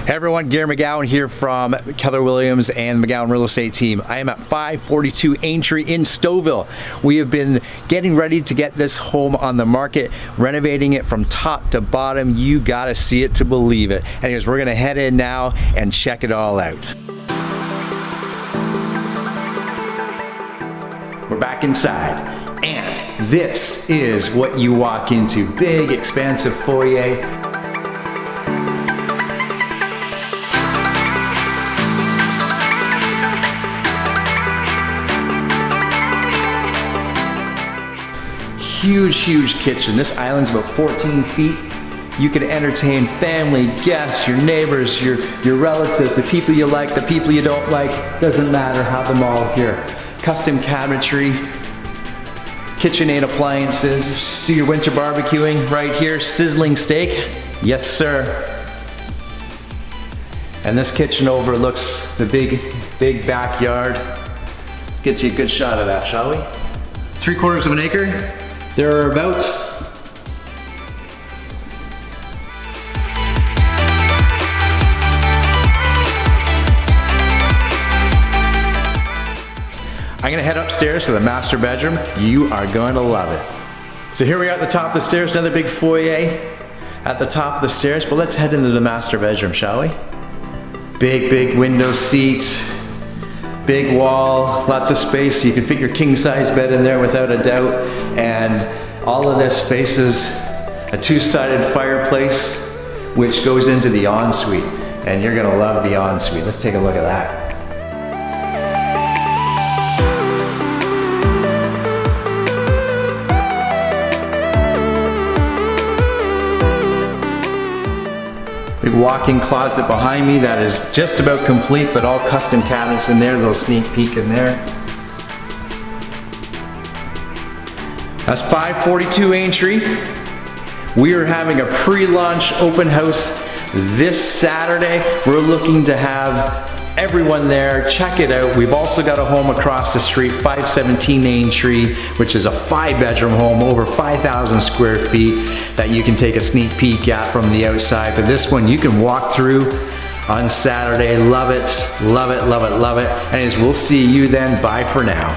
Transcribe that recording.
Hey everyone, Gary McGowan here from Keller Williams and McGowan Real Estate Team. I am at 542 Aintree in Stouffville. We have been getting ready to get this home on the market, renovating it from top to bottom. You gotta see it to believe it. Anyways, we're gonna head in now and check it all out. We're back inside, and this is what you walk into. Big, expansive foyer. Huge kitchen. This island's about 14 feet. You can entertain family, guests, your neighbors, your relatives, the people you like, the people you don't like. Doesn't matter, have them all here. Custom cabinetry, KitchenAid appliances. Do your winter barbecuing right here. Sizzling steak. Yes, sir. And this kitchen overlooks the big backyard. Get you a good shot of that, shall we? 3/4 of an acre. Thereabouts. I'm gonna head upstairs to the master bedroom. You are going to love it. So here we are at the top of the stairs, another big foyer at the top of the stairs, but let's head into the master bedroom, shall we? Big window seats. Big wall, lots of space, so you can fit your king-size bed in there without a doubt. And all of this faces a two-sided fireplace, which goes into the ensuite. And you're gonna love the ensuite. Let's take a look at that. Big walk-in closet behind me that is just about complete, but all custom cabinets in there. Little sneak peek in there. That's 542 Aintree. We are having a pre-launch open house this Saturday. We're looking to have everyone there. Check it out. We've also got a home across the street, 517 Aintree, which is a 5-bedroom home, over 5,000 square feet, that you can take a sneak peek at from the outside. But this one you can walk through on Saturday. Love it, love it, love it, love it. Anyways, we'll see you then. Bye for now.